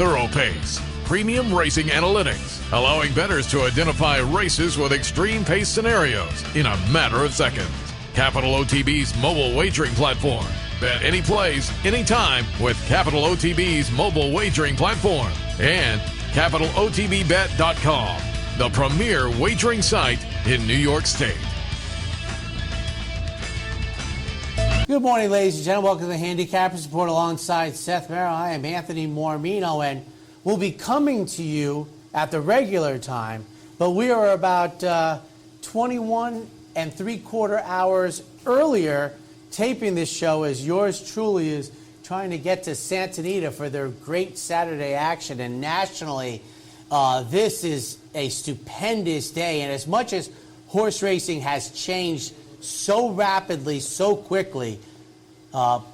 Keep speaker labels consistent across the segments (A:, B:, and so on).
A: thorough pace, premium racing analytics, allowing bettors to identify races with extreme pace scenarios in a matter of seconds. Capitalotb's mobile wagering platform. Bet any place, anytime with Capitalotb's mobile wagering platform. And CapitalOTBBet.com, the premier wagering site in New York State.
B: Good morning, ladies and gentlemen. Welcome to the Handicappers Report alongside Seth, Merrow. I am Anthony Mormino, and we'll be coming to you at the regular time, but we are about 21 3/4 hours earlier taping this show, as yours truly is trying to get to Santa Anita for their great Saturday action. And nationally, this is a stupendous day. And as much as horse racing has changed so rapidly, so quickly,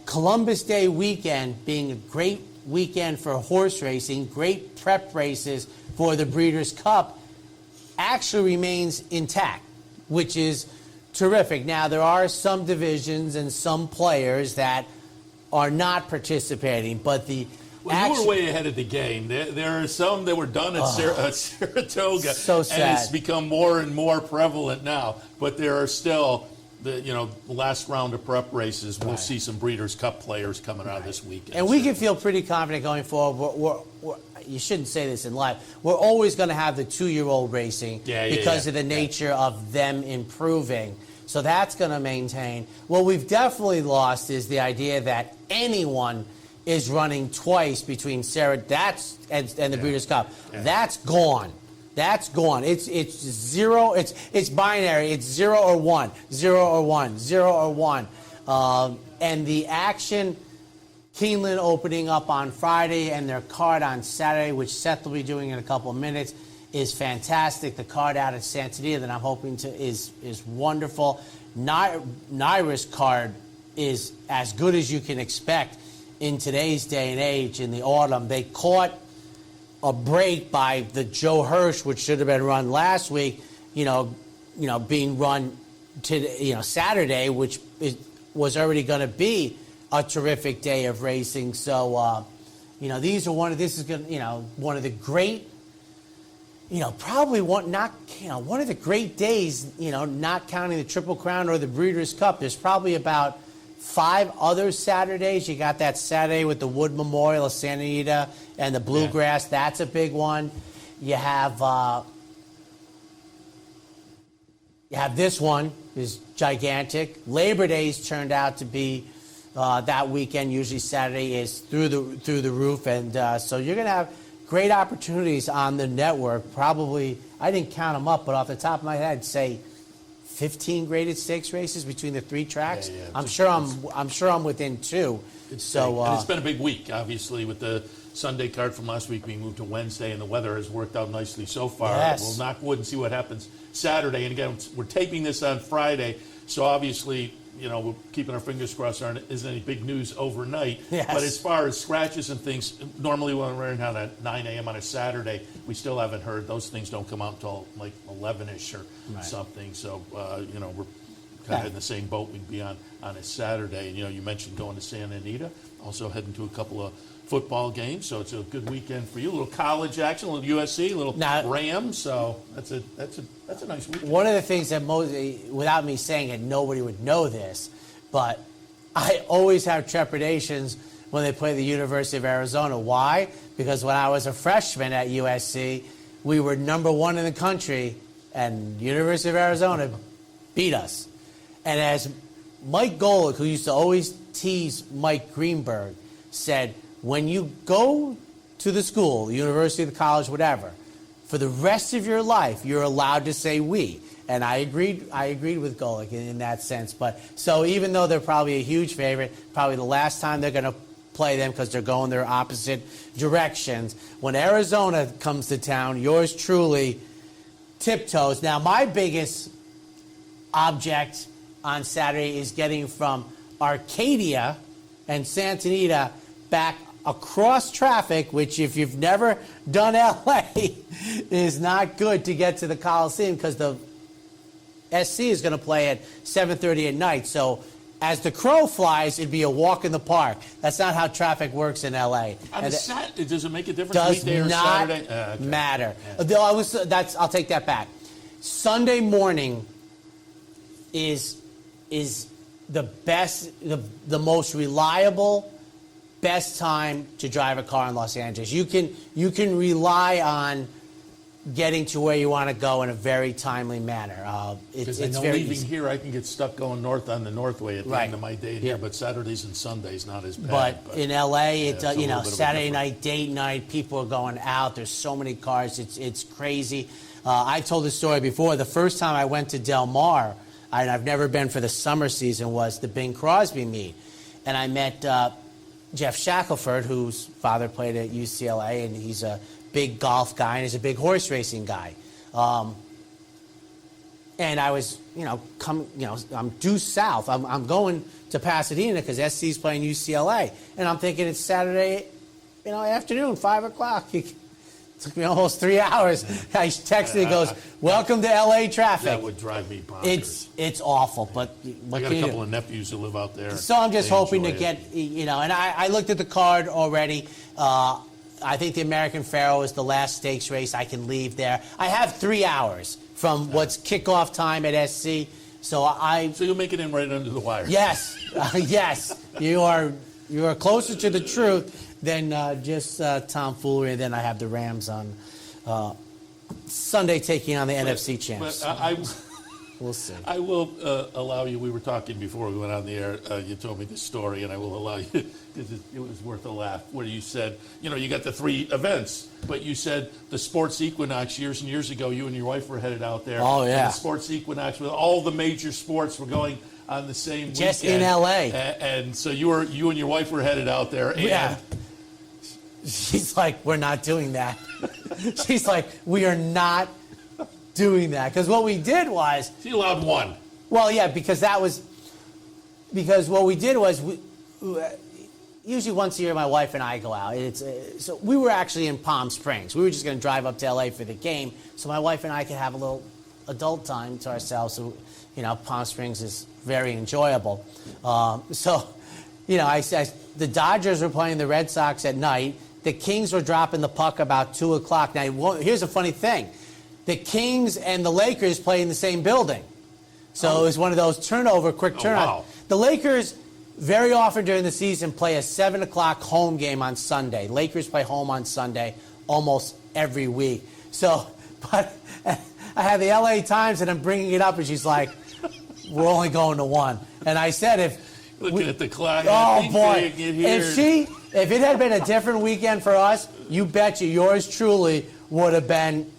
B: Columbus Day weekend being a great weekend for horse racing, great prep races for the Breeders' Cup, actually remains intact, which is terrific. Now, there are some divisions and some players that are not participating, but the
C: you were way ahead of the game. There are some that were done at Saratoga,
B: so sad.
C: And it's become more and more prevalent now. But there are still the last round of prep races. We'll see some Breeders' Cup players coming out this weekend,
B: and we can feel pretty confident going forward. You shouldn't say this in live. We're always going to have the 2-year-old racing because of the nature of them improving. So that's going to maintain. What we've definitely lost is the idea that anyone is running twice between and the Breeders' Cup. Yeah. That's gone. That's gone. It's zero. It's binary. It's 0 or 1, 0 or 1, 0 or 1. And the action, Keeneland opening up on Friday and their card on Saturday, which Seth will be doing in a couple of minutes, is fantastic. The card out at Santa Anita that I'm hoping to is wonderful. Naira's card is as good as you can expect in today's day and age. In the autumn, they caught a break by the Joe Hirsch, which should have been run last week. Being run to Saturday, which was already going to be a terrific day of racing. So these are one of the great. Probably one of the great days, not counting the Triple Crown or the Breeders' Cup. There's probably about 5 other Saturdays. You got that Saturday with the Wood Memorial of Santa Anita and the Bluegrass. Yeah. That's a big one. You have this one is gigantic. Labor Day's turned out to be that weekend. Usually Saturday is through the roof, and so you're going to have great opportunities on the network. Probably, I didn't count them up, but off the top of my head, say 15 graded stakes races between the 3 tracks. Yeah. I'm sure I'm within 2.
C: And it's been a big week, obviously, with the Sunday card from last week being moved to Wednesday, and the weather has worked out nicely so far.
B: Yes.
C: We'll knock wood and see what happens Saturday. And again, we're taping this on Friday, so obviously, we're keeping our fingers crossed there isn't any big news overnight.
B: Yes.
C: But as far as scratches and things, normally when we're in at 9 a.m. on a Saturday, we still haven't heard. Those things don't come out until like 11-ish or something. So, we're kind of in the same boat we'd be on a Saturday. And, you mentioned going to Santa Anita, also heading to a couple of football games. So it's a good weekend for you. A little college action, a little USC, a little Rams. So that's a nice weekend.
B: One of the things that without me saying it, nobody would know this, but I always have trepidations when they play the University of Arizona. Why? Because when I was a freshman at USC, we were number 1 in the country, and University of Arizona beat us. And as Mike Golick, who used to always tease Mike Greenberg, said, when you go to the school, the university, the college, whatever, for the rest of your life, you're allowed to say we. And I agreed with Golick in that sense. But so even though they're probably a huge favorite, probably the last time they're going to play them because they're going their opposite directions. When Arizona comes to town, yours truly tiptoes. Now, my biggest object on Saturday is getting from Arcadia and Santa Anita back across traffic, which if you've never done LA, is not good to get to the Coliseum because the SC is going to play at 7:30 at night. So as the crow flies, it'd be a walk in the park. That's not how traffic works in L.A.
C: Does it make a difference?
B: Does
C: weekday or
B: not
C: Saturday? Okay.
B: matter. Though I'll take that back. Sunday morning is the best, the most reliable, best time to drive a car in Los Angeles. You can rely on getting to where you want to go in a very timely manner. It's very
C: leaving
B: easy.
C: here, I can get stuck going north on the Northway at the end of my day here, but Saturdays and Sundays not as bad.
B: But in LA,
C: it's a little bit of a
B: Saturday
C: difference.
B: night, date night, people are going out. There's so many cars. It's crazy. I told this story before. The first time I went to Del Mar, and I've never been for the summer season, was the Bing Crosby meet. And I met Jeff Shackelford, whose father played at UCLA, and he's a big golf guy, and he's a big horse racing guy. And I was, I'm due south. I'm going to Pasadena because SC's playing UCLA. And I'm thinking it's Saturday, afternoon, 5 o'clock. It took me almost 3 hours. I texted, he goes, welcome to LA traffic.
C: That would drive me bonkers.
B: It's awful, but
C: I got a couple of nephews who live out there.
B: So I'm just hoping to
C: enjoy
B: get,
C: it.
B: and I looked at the card already. I think the American Pharoah is the last stakes race. I can leave there. I have 3 hours from what's kickoff time at SC. So
C: you'll make it in right under the wire.
B: Yes, yes. You are closer to the truth than just tomfoolery. And then I have the Rams on Sunday taking on the NFC champs.
C: But
B: we'll see.
C: I will allow you. We were talking before we went on the air. You told me this story, and I will allow you because it was worth a laugh. Where you said, you got the 3 events, but you said the sports equinox years and years ago. You and your wife were headed out there.
B: Oh yeah.
C: And the sports equinox with all the major sports were going on the same
B: just
C: weekend.
B: in LA.
C: And so you and your wife were headed out there. And
B: yeah. She's like, we're not doing that. She's like, we are not doing that, because what we did was
C: she allowed 1.
B: Well, yeah, because what we did was we usually once a year my wife and I go out. So we were actually in Palm Springs. We were just going to drive up to LA for the game, so my wife and I could have a little adult time to ourselves. So Palm Springs is very enjoyable. I said the Dodgers were playing the Red Sox at night. The Kings were dropping the puck about 2 o'clock. Now, here's a funny thing. The Kings and the Lakers play in the same building. So it was one of those quick turnover.
C: Wow.
B: The Lakers very often during the season play a 7 o'clock home game on Sunday. Lakers play home on Sunday almost every week. So, but I have the LA Times and I'm bringing it up and she's like, we're only going to 1. And I said
C: Looking at the clock.
B: Oh, boy. If it had been a different weekend for us, you betcha yours truly would have been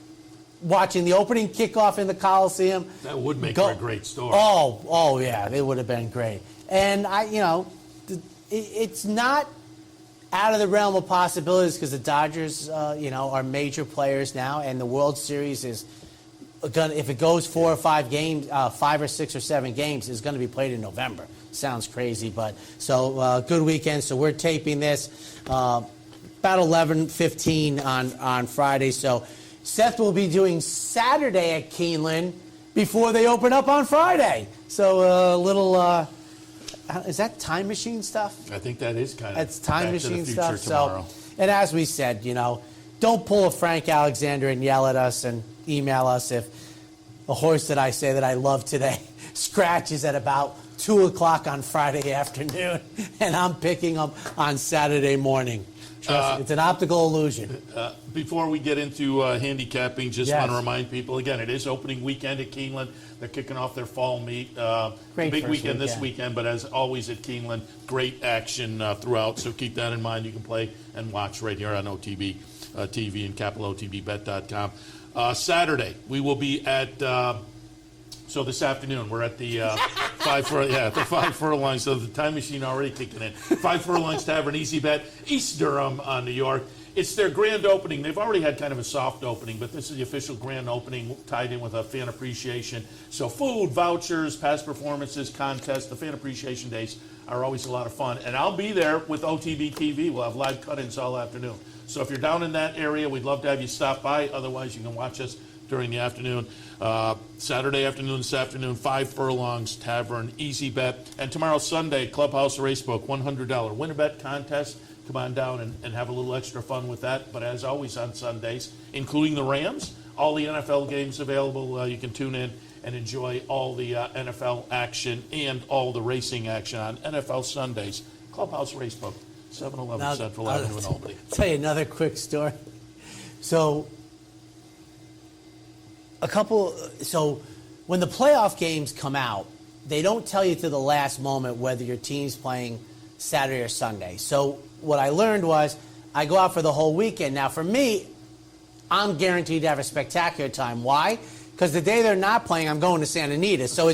B: watching the opening kickoff in the Coliseum.
C: That would make for a great story.
B: Oh, yeah, it would have been great. And it's not out of the realm of possibilities because the Dodgers, are major players now, and the World Series is gonna, if it goes 4 or 5 games, 5 or 6 or 7 games, is going to be played in November. Sounds crazy, but so good weekend. So we're taping this about 11:15 on Friday. So Seth will be doing Saturday at Keeneland before they open up on Friday. So a little, is that time machine stuff?
C: I think that is kind of.
B: That's time
C: Back
B: machine
C: to the Future
B: stuff.
C: tomorrow.
B: So, and as we said, don't pull a Frank Alexander and yell at us and email us if a horse that I say that I love today scratches at about 2 o'clock on Friday afternoon, and I'm picking them on Saturday morning. Trust me, it's an optical illusion.
C: Before we get into handicapping, just
B: Yes.
C: want to remind people, again, it is opening weekend at Keeneland. They're kicking off their fall meet.
B: Great
C: big
B: first
C: weekend this
B: weekend.
C: weekend, but as always at Keeneland, great action throughout. So keep that in mind. You can play and watch right here on OTB TV and Capitalotbbet.com. Saturday, we will be at... So this afternoon, we're at the the 5 Furlongs. So the time machine already kicking in. 5 Furlongs Tavern, Easy Bet, East Durham, New York. It's their grand opening. They've already had kind of a soft opening, but this is the official grand opening tied in with a fan appreciation. So food, vouchers, past performances, contests. The fan appreciation days are always a lot of fun. And I'll be there with OTB TV. We'll have live cut-ins all afternoon. So if you're down in that area, we'd love to have you stop by. Otherwise, you can watch us during the afternoon. Saturday afternoon, this afternoon, 5 furlongs, Tavern, easy bet. And tomorrow, Sunday, Clubhouse Racebook, $100 win a bet contest. Come on down and have a little extra fun with that. But as always on Sundays, including the Rams, all the NFL games available. You can tune in and enjoy all the NFL action and all the racing action on NFL Sundays. Clubhouse Racebook, 711 Central Avenue in Albany.
B: I'll tell you another quick story. So when the playoff games come out, they don't tell you to the last moment whether your team's playing Saturday or Sunday. So what I learned was I go out for the whole weekend. Now, for me, I'm guaranteed to have a spectacular time. Why? Because the day they're not playing, I'm going to Santa Anita. So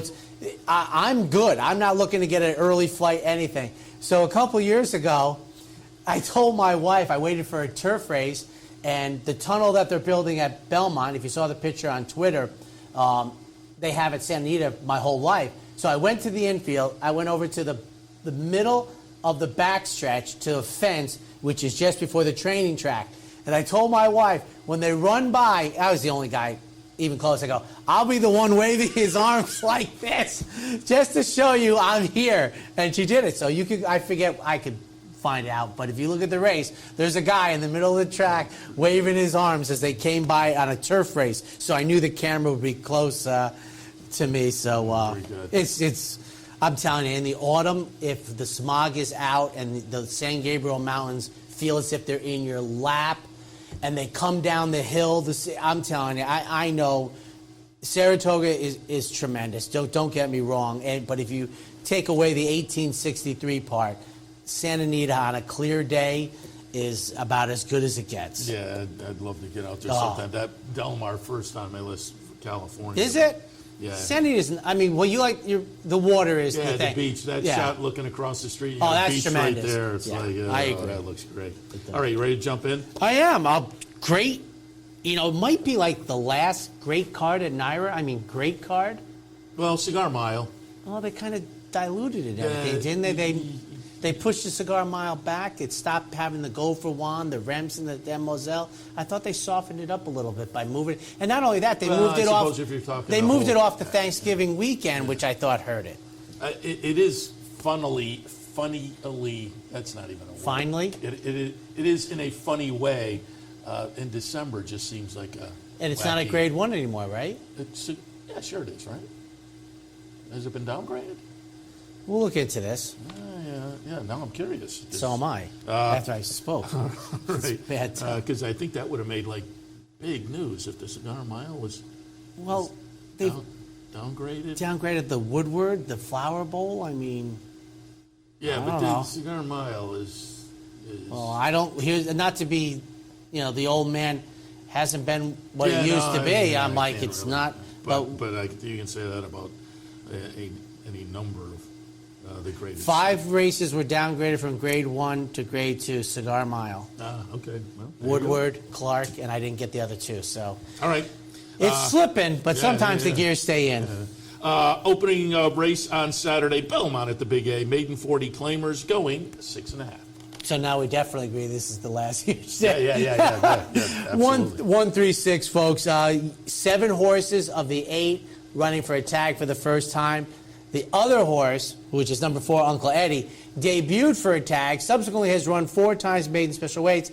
B: I'm good. I'm not looking to get an early flight, anything. So a couple years ago, I told my wife, I waited for a turf race, and the tunnel that they're building at Belmont, if you saw the picture on Twitter, they have at Santa Anita my whole life. So I went to the infield. I went over to the middle of the backstretch to a fence, which is just before the training track. And I told my wife, when they run by, I was the only guy even close. I go, I'll be the one waving his arms like this, just to show you I'm here. And she did it. So I forget, I could find out. But if you look at the race, there's a guy in the middle of the track waving his arms as they came by on a turf race. So I knew the camera would be close to me. So it's. I'm telling you, in the autumn, if the smog is out and the San Gabriel Mountains feel as if they're in your lap and they come down the hill, I'm telling you, I know Saratoga is tremendous. Don't get me wrong. But if you take away the 1863 part, Santa Anita on a clear day is about as good as it gets.
C: Yeah, I'd love to get out there sometime. That Del Mar first on my list for California.
B: Is it?
C: Yeah.
B: Santa Anita, I mean, well, you like the water is the thing.
C: Yeah, the beach. That shot looking across the street.
B: That's
C: beach
B: tremendous.
C: Right there. It's
B: I agree.
C: That looks great. All right, you ready to jump in?
B: I am. Great. It might be like the last great card at Naira. I mean, great card.
C: Well, Cigar Mile.
B: Well, they kind of diluted it, everything, didn't they? They pushed the Cigar Mile back. It stopped having the Go for Juan, the Rems, and the Demoiselle. I thought they softened it up a little bit by moving it. And not only that, they moved it off. They moved it off the Thanksgiving weekend, which I thought hurt it.
C: It is funnily. That's not even a word.
B: Finally?
C: It is in a funny way. In December, just seems like a.
B: And it's not a grade 1 anymore, right?
C: Yeah, sure it is, right? Has it been downgraded?
B: We'll look into this.
C: Yeah. Now I'm curious.
B: So am I. After I spoke.
C: Right.
B: Bad time.
C: Because I think that would have made big news if the Cigar Mile was.
B: Well, they
C: downgraded.
B: Downgraded the Woodward, the Flower Bowl. I mean.
C: Yeah, but the Cigar Mile is.
B: Well, I don't. Here's not to be, the old man hasn't been what he used to be. I'm like, it's really, not.
C: But you can say that about any number of the grades. 5
B: races were downgraded from grade 1 to grade 2. Cigar Mile.
C: Okay. Well,
B: Woodward, Clark, and I didn't get the other 2. So.
C: All right.
B: It's slipping, but sometimes the gears stay in.
C: Opening race on Saturday, Belmont at the Big A. Maiden 40 claimers going 6.5.
B: So now we definitely agree this is the last year.
C: Yeah, absolutely.
B: 136, folks. 7 horses of the 8 running for a tag for the first time. The other horse, which is number 4, Uncle Eddie, debuted for a tag, subsequently has run 4 times maiden special weights.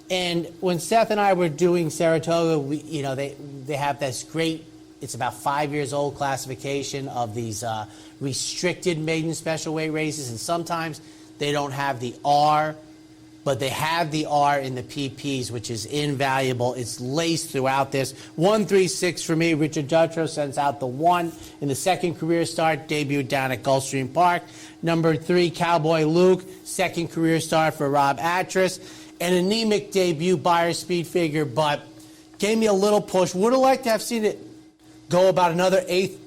B: And when Seth and I were doing Saratoga, they have this great, it's about 5 years old classification of these restricted maiden special weight races, and sometimes they don't have the R, but they have the R in the PPs, which is invaluable. It's laced throughout this. 136 for me. Richard Dutrow sends out the 1 in the second career start, debuted down at Gulfstream Park. Number 3, Cowboy Luke, second career start for Rob Atras. An anemic debut, Buyer Speed Figure, but gave me a little push. Would have liked to have seen it go about another 1/8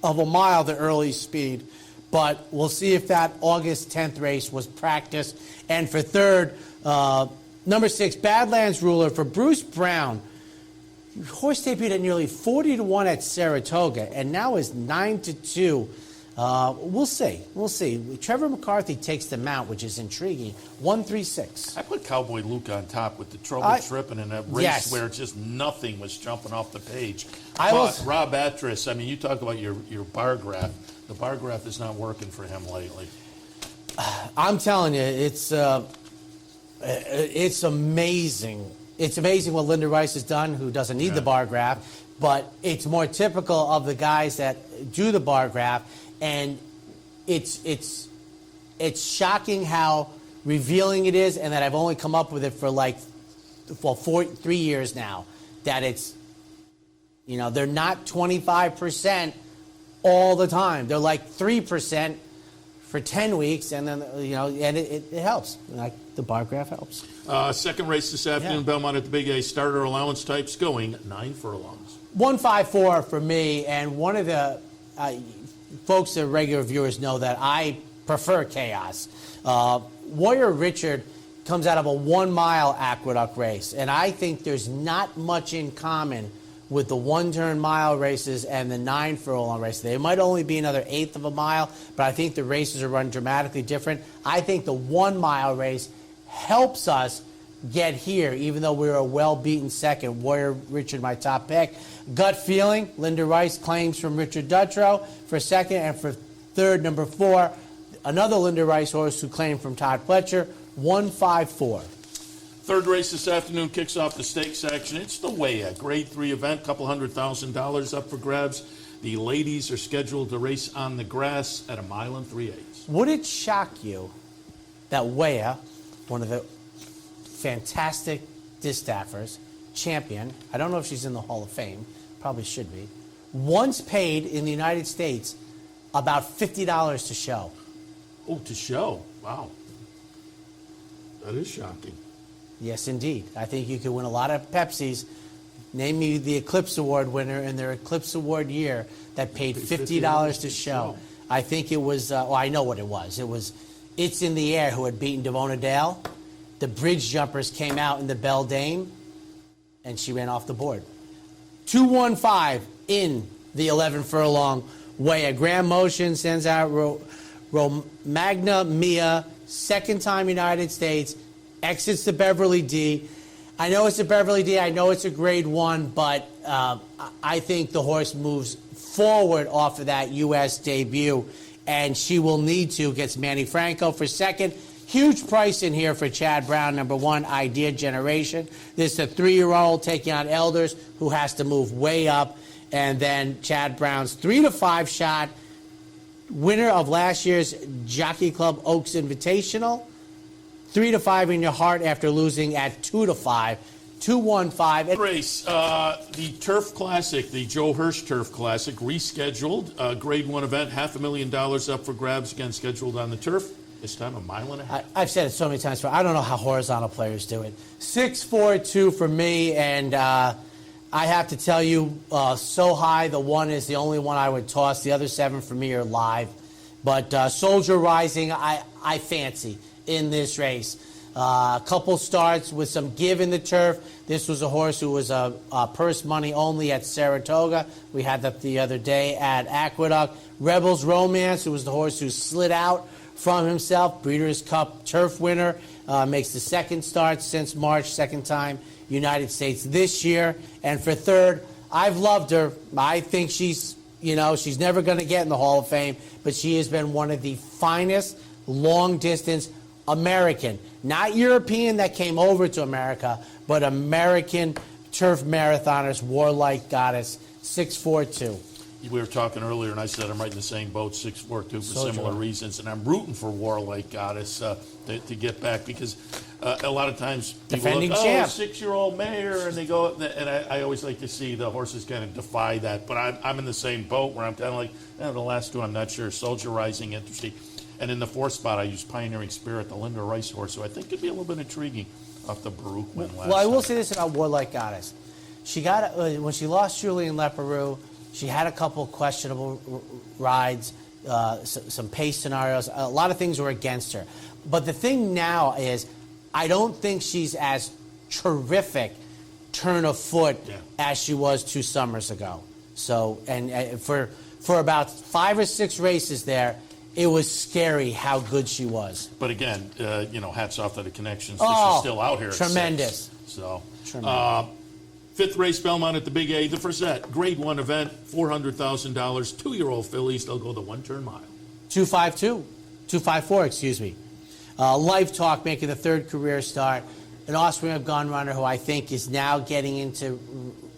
B: of a mile, the early speed. But we'll see if that August 10th race was practice. And for third, number 6, Badlands Ruler for Bruce Brown. Horse debuted at nearly 40-1 at Saratoga, and now is 9-2 We'll see. We'll see. Trevor McCarthy takes the mount, which is intriguing. 136.
C: I put Cowboy Luke on top with the trouble tripping in that race where just nothing was jumping off the page. Rob Atras, I mean, you talk about your bar graph. The bar graph is not working for him lately.
B: I'm telling you, it's amazing. It's amazing what Linda Rice has done, who doesn't need the bar graph, but it's more typical of the guys that do the bar graph, and it's shocking how revealing it is, and that I've only come up with it for like 3 years now. That it's, they're not 25% all the time. They're like 3% for 10 weeks, and then, and it helps. Like the bar graph helps.
C: Second race this afternoon, Belmont at the Big A. Starter allowance types going 9 furlongs.
B: 154 for me, and one of the folks that regular viewers know that I prefer chaos. Warrior Richard comes out of a 1 mile aqueduct race, and I think there's not much in common with the 1-turn mile races and the 9 furlong races. They might only be another eighth of a mile, but I think the races are run dramatically different. I think the 1 mile race helps us get here, even though we were a well-beaten second. Warrior Richard, my top pick. Gut feeling, Linda Rice claims from Richard Dutrow for second, and for third, number 4, another Linda Rice horse who claimed from Todd Fletcher, 154.
C: Third race this afternoon kicks off the stakes action. It's the Weah Grade 3 event, $200,000 up for grabs. The ladies are scheduled to race on the grass at 1 3/8 miles.
B: Would it shock you that Weah, one of the fantastic distaffers, champion, I don't know if she's in the Hall of Fame, probably should be, once paid in the United States about $50 to show?
C: Oh, to show? Wow. That is shocking.
B: Yes, indeed. I think you could win a lot of Pepsis. Name me the Eclipse Award winner in their Eclipse Award year that paid $50 to show. I think it was, I know what it was. It was It's in the Air, who had beaten Devona Dale. The bridge jumpers came out in the Belle Dame, and she ran off the board. 215 in the 11 furlong Weah. Graham Motion sends out Romagna Mia, second time United States, exits the Beverly D. I know it's a Beverly D. I know it's a Grade 1, but I think the horse moves forward off of that U.S. debut, and she will need to. Gets Manny Franco for second. Huge price in here for Chad Brown, number 1, Idea Generation. This is a 3-year-old taking on Elders, who has to move way up. And then Chad Brown's 3-5 shot, winner of last year's Jockey Club Oaks Invitational. 3-5 in your heart after losing at 2-5. 215.
C: Race, the Turf Classic, the Joe Hirsch Turf Classic, rescheduled. Grade 1 event, $500,000 up for grabs, again scheduled on the turf. This time 1.5 miles.
B: I've said it so many times, but I don't know how horizontal players do it. 6-4-2 for me, and I have to tell you, So High, the 1 is the only one I would toss. The other 7 for me are live. But Soldier Rising, I fancy in this race. A couple starts with some give in the turf. This was a horse who was a purse money only at Saratoga. We had that the other day at Aqueduct. Rebels Romance, who was the horse who slid out from himself. Breeders' Cup turf winner. Makes the second start since March, second time United States this year. And for third, I've loved her. I think she's never going to get in the Hall of Fame, but she has been one of the finest long-distance American, not European that came over to America, but American turf marathoners. Warlike Goddess, 6-4-2.
C: We were talking earlier, and I said I'm right in the same boat, 6-4-2 for similar reasons, and I'm rooting for Warlike Goddess to get back, because a lot of times people
B: defending
C: look,
B: champ,
C: 6-year-old mayor, and they go, and I always like to see the horses kind of defy that. But I'm in the same boat where I'm kind of like, the last two I'm not sure. Soldier Rising, interesting. And in the 4th spot, I used Pioneering Spirit, the Linda Rice horse, who I think could be a little bit intriguing off the Baruch win last
B: Well, I will
C: time.
B: say this about Warlike Goddess. She got when she lost Julian Leparoux, she had a couple questionable rides, some pace scenarios. A lot of things were against her. But the thing now is, I don't think she's as terrific turn of foot as she was 2 summers ago. So, and for for about 5 or 6 races there, it was scary how good she was.
C: But again, hats off to the connections.
B: Oh,
C: she's still out here.
B: Tremendous.
C: At 6. So,
B: tremendous.
C: 5th race, Belmont at the Big A, the Frazette, Grade 1 event, $400,000, 2-year-old fillies. They'll go the 1-turn mile.
B: 254, excuse me. Life Talk making the 3rd career start. An offspring of Gun Runner who I think is now getting into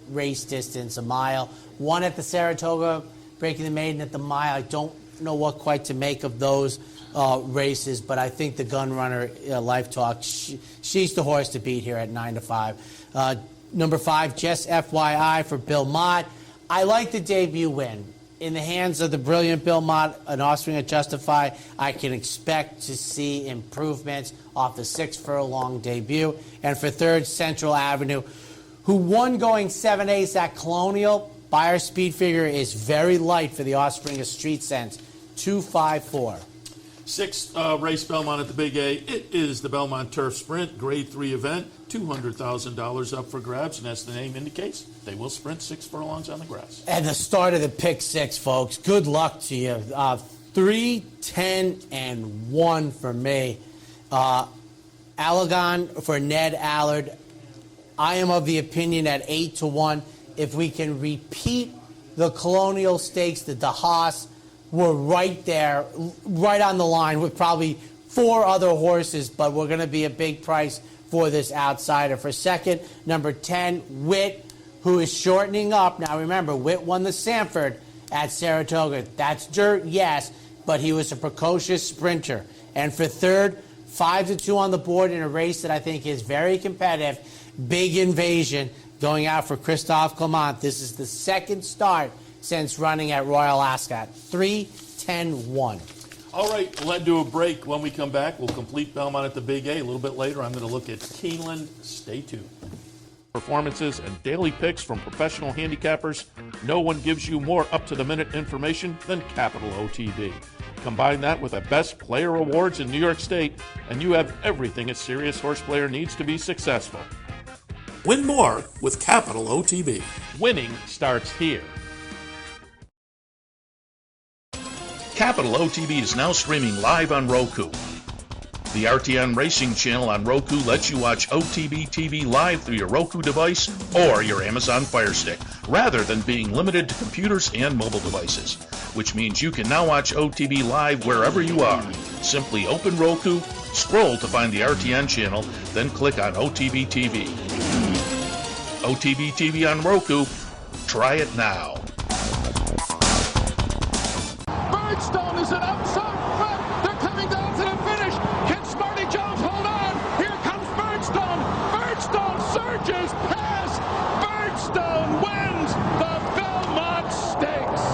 B: race distance, a mile. Won at the Saratoga, breaking the maiden at the mile. I don't know what quite to make of those races, but I think the Gun Runner, Life Talk, she's the horse to beat here at 9-5. Number 5, just FYI for Bill Mott. I like the debut win. In the hands of the brilliant Bill Mott, an offspring of Justify, I can expect to see improvements off the 6-furlong debut. And for 3rd, Central Avenue, who won going 7/8 at Colonial. Buyer speed figure is very light for the offspring of Street Sense, 254.
C: 6th race, Belmont at the Big A. It is the Belmont Turf Sprint, Grade 3 event, $200,000 up for grabs, and as the name indicates, they will sprint 6 furlongs on the grass.
B: And the start of the pick 6, folks. Good luck to you. 3, 10, and 1 for me. Allegan for Ned Allard. I am of the opinion at 8-1. If we can repeat the Colonial Stakes, the DeHaas, we're right there, right on the line with probably 4 other horses, but we're going to be a big price for this outsider. For 2nd, number 10, Witt, who is shortening up. Now remember, Witt won the Sanford at Saratoga. That's dirt, yes, but he was a precocious sprinter. And for 3rd, 5-2 on the board in a race that I think is very competitive. Big Invasion going out for Christophe Clement. This is the 2nd start since running at Royal Ascot. 3, 10, 1.
C: All right, we'll do a break. When we come back, we'll complete Belmont at the Big A. A little bit later, I'm going to look at Keeneland. Stay tuned. Performances and daily picks from professional handicappers. No one gives you more up-to-the-minute information than Capitalotb. Combine that with the best player awards in New York State, and you have everything a serious horse player needs to be successful. Win more with Capitalotb. Winning starts here.
D: Capitalotb is now streaming live on Roku. The RTN Racing channel on Roku lets you watch OTB TV live through your Roku device or your Amazon Fire Stick, rather than being limited to computers and mobile devices, which means you can now watch OTB live wherever you are. Simply open Roku, scroll to find the RTN channel, then click on OTB TV. OTB TV on Roku. Try it now.
E: Birdstone is an outside front. They're coming down to the finish. Can Smarty Jones hold on? Here comes Birdstone. Birdstone surges past. Birdstone wins the Belmont Stakes.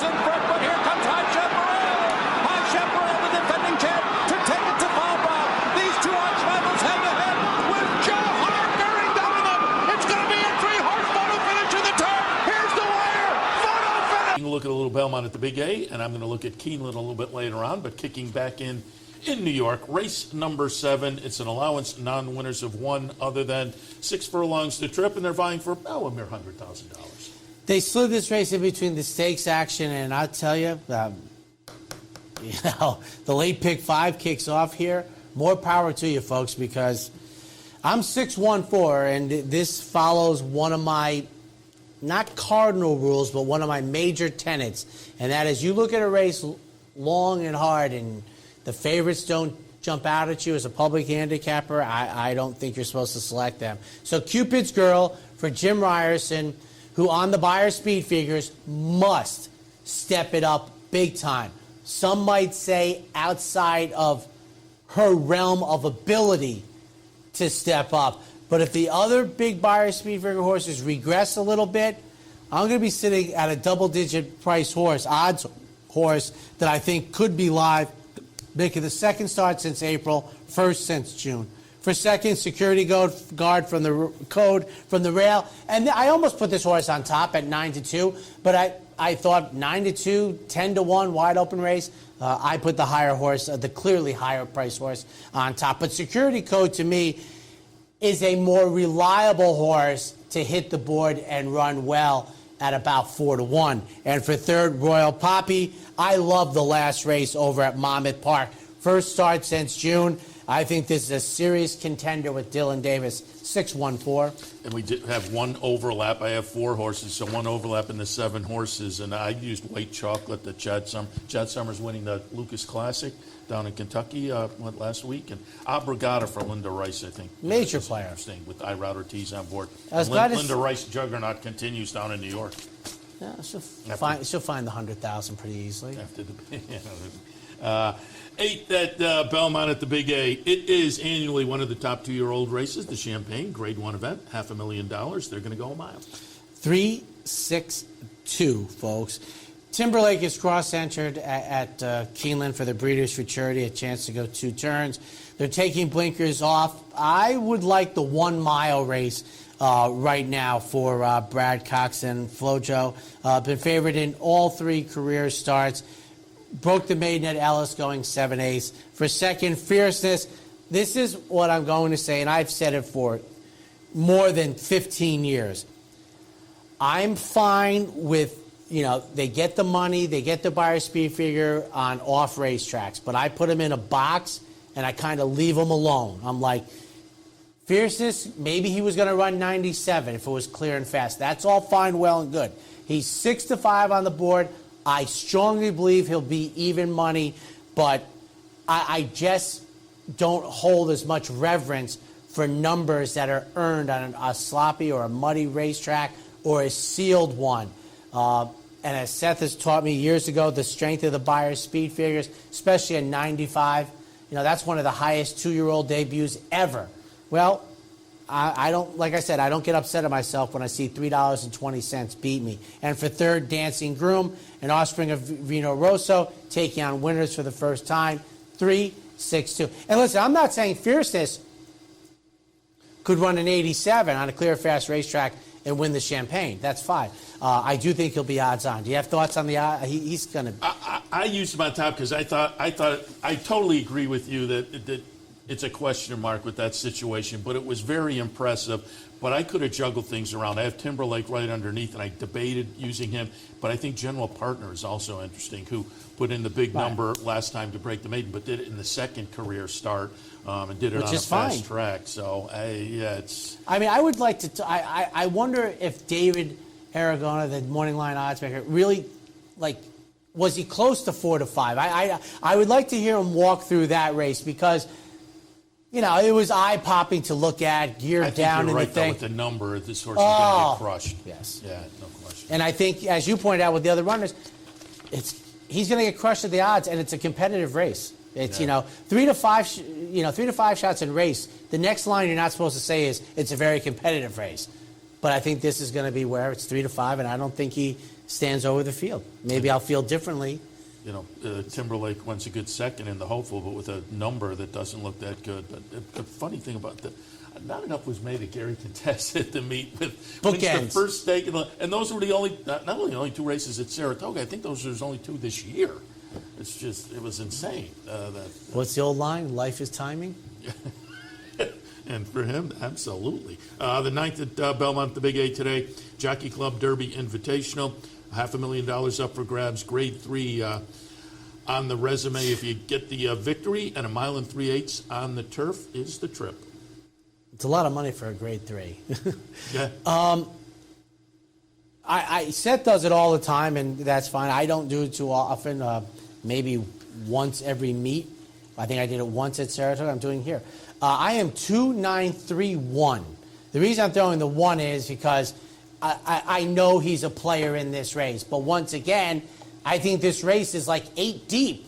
E: In front, but here comes High Chaparral. High Chaparral, the defending champ, to take it to Falbrough. These 2 arch rivals head to head with Joe Hart bearing down on them. It's going to be a 3-horse photo finish to the turn. Here's the wire. Photo finish.
C: I'm going to look at a little Belmont at the Big A, and I'm going to look at Keeneland a little bit later on, but kicking back in New York, race number 7. It's an allowance, non-winners of 1 other than 6 furlongs to trip, and they're vying for a mere $100,000.
B: They slid this race in between the stakes action, and I'll tell you, the late pick 5 kicks off here. More power to you, folks, because I'm 6-1-4, and this follows one of my, not cardinal rules, but one of my major tenets, and that is you look at a race long and hard, and the favorites don't jump out at you as a public handicapper. I don't think you're supposed to select them. So Cupid's Girl for Jim Ryerson, who on the buyer speed figures must step it up big time. Some might say outside of her realm of ability to step up. But if the other big buyer speed figure horses regress a little bit, I'm going to be sitting at a double-digit price horse, odds horse, that I think could be live, making the 2nd start since April, 1st since June. For 2nd, Security Guard from the rail. And I almost put this horse on top at 9-2, but I thought 9-2, 10-1, wide open race. I put the higher horse, the clearly higher price horse on top. But Security Code to me is a more reliable horse to hit the board and run well. at about 4-1. And for third, Royal Poppy, I love the last race over at Monmouth Park. First start since June. I think this is a serious contender with Dylan Davis, 6-1-4.
C: And we did have one overlap. I have 4 horses, so one overlap in the 7 horses. And I used White Chocolate, the Chad Summers winning the Lucas Classic down in Kentucky last week. And Abrigada for Linda Rice, I think.
B: Major player.
C: Interesting, with Route Ortiz on board.
B: Linda
C: Rice juggernaut continues down in New York.
B: Yeah, she'll find the 100,000 pretty easily.
C: After the 8 at Belmont at the Big A. It is annually one of the top 2-year-old races, the Champagne Grade 1 event, $500,000. They're going to go a mile.
B: 3-6-2, folks. Timberlake is cross-entered at Keeneland for the Breeders' Futurity, a chance to go 2 turns. They're taking blinkers off. I would like the 1 mile race right now for Brad Cox and Flojo. Been favored in all 3 career starts. Broke the maiden at Ellis going 7/8. For second, Fierceness. This is what I'm going to say, and I've said it for more than 15 years. I'm fine with, they get the money, they get the buyer speed figure on off racetracks, but I put them in a box and I kind of leave them alone. I'm like, Fierceness, maybe he was going to run 97 if it was clear and fast. That's all fine, well, and good. He's 6-5 on the board. I strongly believe he'll be even money, but I just don't hold as much reverence for numbers that are earned on a sloppy or a muddy racetrack or a sealed one. And as Seth has taught me years ago, the strength of the buyer's speed figures, especially at 95, that's one of the highest 2-year-old debuts ever. Well, I don't, like I said, I don't get upset at myself when I see $3.20 beat me. And for third, Dancing Groom, an offspring of Vino Rosso, taking on winners for the first time, 3-6-2. And listen, I'm not saying Fierceness could run an 87 on a clear, fast racetrack and win the Champagne. That's fine. I do think he'll be odds on. Do you have thoughts on the odds? He's going to.
C: I used him on top because I totally agree with you that it's a question mark with that situation, but it was very impressive. But I could have juggled things around. I have Timberlake right underneath, and I debated using him. But I think General Partner is also interesting, who put in the big number last time to break the maiden, but did it in the second career start and did it on a fast track. So, it's. I mean,
B: I would like to. I wonder if David Aragona, the morning line odds maker, really, was he close to 4-5? I would like to hear him walk through that race because. It was eye-popping to look at, geared down in the thing.
C: With the number, this horse is going to get crushed.
B: Yes.
C: Yeah, no question.
B: And I think, as you pointed out with the other runners, he's going to get crushed at the odds, and it's a competitive race. It's 3 to 5 shots in race. The next line you're not supposed to say is it's a very competitive race. But I think this is going to be where it's 3 to 5, and I don't think he stands over the field. Maybe I'll feel differently.
C: Timberlake wants a good second in the hopeful, but with a number that doesn't look that good. But the funny thing about not enough was made that Gary contested the meet with the first stake, and those were the only, not only the only 2 races at Saratoga. I think there's only 2 this year. It's just, it was insane.
B: What's the old line? Life is timing.
C: And for him, absolutely. The 9th at Belmont, the Big A today, Jockey Club Derby Invitational. $500,000 up for grabs. Grade 3 on the resume. If you get the victory, and 1 3/8 on the turf is the trip.
B: It's a lot of money for a grade 3.
C: Yeah.
B: Seth does it all the time, and that's fine. I don't do it too often. Maybe once every meet. I think I did it once at Saratoga. I'm doing here. I am 2-9-3-1. The reason I'm throwing the 1 is because I know he's a player in this race. But once again, I think this race is like 8 deep.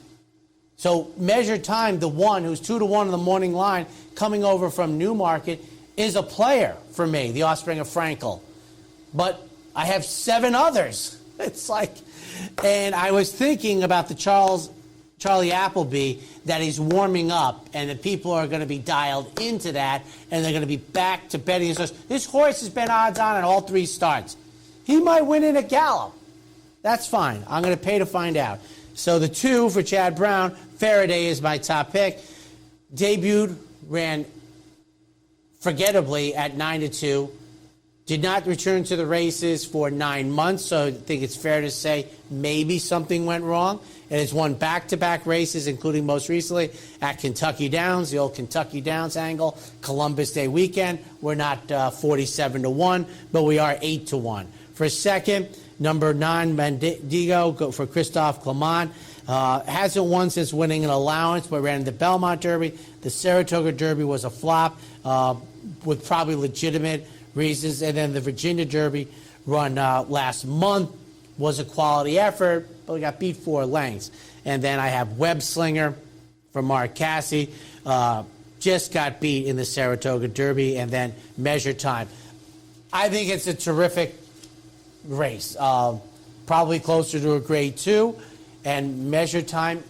B: So measured time, the 1, who's 2-1 on the morning line, coming over from Newmarket, is a player for me, the offspring of Frankel. But I have 7 others. It's like, and I was thinking about the Charlie Appleby, that he's warming up, and the people are going to be dialed into that, and they're going to be back to betting. This horse has been odds on in all 3 starts. He might win in a gallop. That's fine. I'm going to pay to find out. So the 2 for Chad Brown, Faraday is my top pick. Debuted, ran forgettably at 9-2. Did not return to the races for 9 months, so I think it's fair to say maybe something went wrong. And it's won back-to-back races, including most recently at Kentucky Downs, the old Kentucky Downs angle, Columbus Day weekend. We're not 47-1, but we are 8-1. For second, number 9, Mendigo for Christophe Clement. Hasn't won since winning an allowance, but ran in the Belmont Derby. The Saratoga Derby was a flop with probably legitimate reasons. And then the Virginia Derby run last month was a quality effort, but we got beat 4 lengths. And then I have Web Slinger from Mark Casse. Just got beat in the Saratoga Derby. And then Measure Time. I think it's a terrific race. Probably closer to a grade 2. And Measure Time,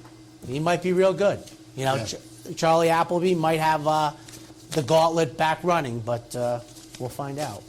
B: he might be real good. You know, yeah. Charlie Appleby might have the gauntlet back running, but we'll find out.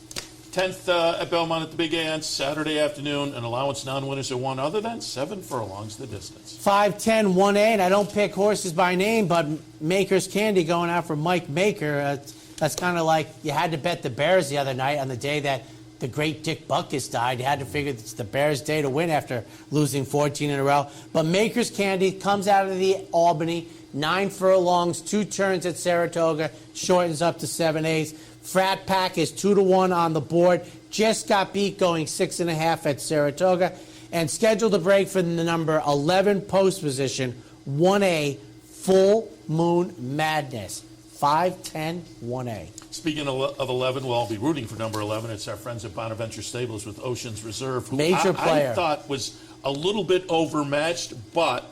C: 10th at Belmont at the Big A on Saturday afternoon. An allowance non-winners are 1 other than 7 furlongs the distance.
B: 5-10, 1-8. And I don't pick horses by name, but Maker's Candy going out for Mike Maker. That's kind of like you had to bet the Bears the other night on the day that the great Dick Butkus died. You had to figure it's the Bears' day to win after losing 14 in a row. But Maker's Candy comes out of the Albany, 9 furlongs, 2 turns at Saratoga, shortens up to 7/8. Frat Pack is 2-1 on the board. Just got beat going 6.5 at Saratoga. And scheduled to break for the number 11 post position, 1A, Full Moon Madness. 5-10, 1A.
C: Speaking of 11, well, I'll be rooting for number 11. It's our friends at Bonaventure Stables with Ocean's Reserve, who
B: Major player.
C: I thought was a little bit overmatched, but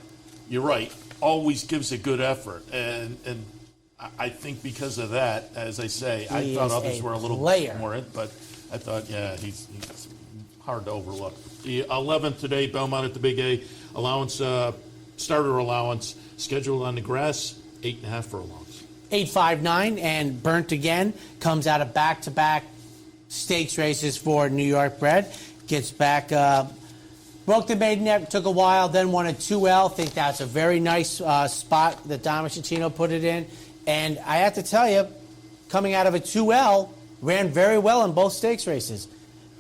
C: you're right, always gives a good effort. And I think because of that, as I say, I thought others were a little more in, but I thought, yeah, he's hard to overlook. The 11th today, Belmont at the Big A, allowance, starter allowance, scheduled on the grass, 8.5 furlongs.
B: 8-5-9, and Burnt Again comes out of back-to-back stakes races for New York bred. Gets back, broke the maiden net, took a while, then won a 2L. Think that's a very nice spot that Don Machicino put it in. And I have to tell you, coming out of a 2L, ran very well in both stakes races.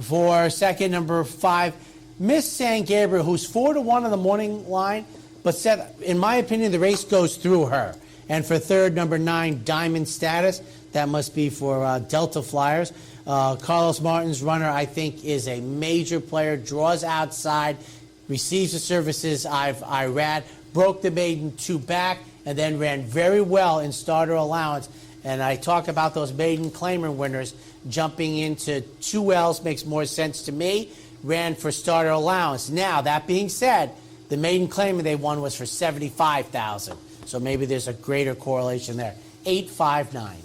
B: For second, number 5, Miss San Gabriel, who's 4-1 on the morning line, but Seth, in my opinion, the race goes through her. And for third, number 9, Diamond Status. That must be for Delta Flyers. Carlos Martin's runner, I think, is a major player. Draws outside, receives the services I ran, broke the maiden 2 back, and then ran very well in starter allowance. And I talk about those maiden claimer winners jumping into 2Ls makes more sense to me. Ran for starter allowance. Now, that being said, the maiden claimer they won was for $75,000. So maybe there's a greater correlation there. 8-5-9.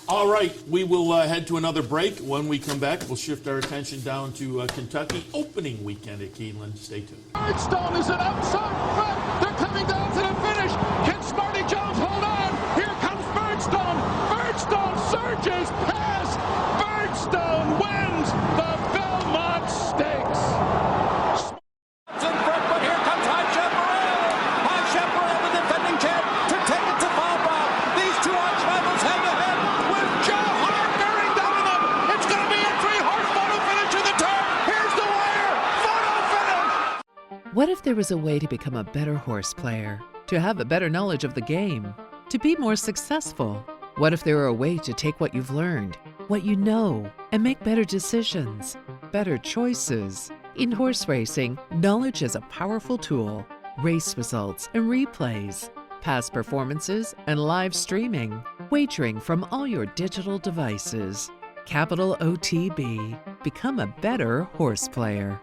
C: All right, we will head to another break. When we come back, we'll shift our attention down to Kentucky opening weekend at Keeneland. Stay tuned.
E: Birdstone is an outside front. They're coming down to the finish. Can Smarty Jones hold on? Here comes Birdstone. Birdstone surges past. Birdstone wins the Belmont Stakes. In front, but here comes High Chaparral. High Chaparral, the defending champ, to take it to Falbrough. These two arch rivals head to head with Joe Hart bearing down on them. It's going to be a 3-horse photo finish to the turn. Here's the wire. Photo finish.
F: What if there was a way to become a better horse player? To have a better knowledge of the game? To be more successful? What if there were a way to take what you've learned, what you know, and make better decisions, better choices? In horse racing, knowledge is a powerful tool. Race results and replays, past performances and live streaming, wagering from all your digital devices. Capitalotb. Become a better horse player.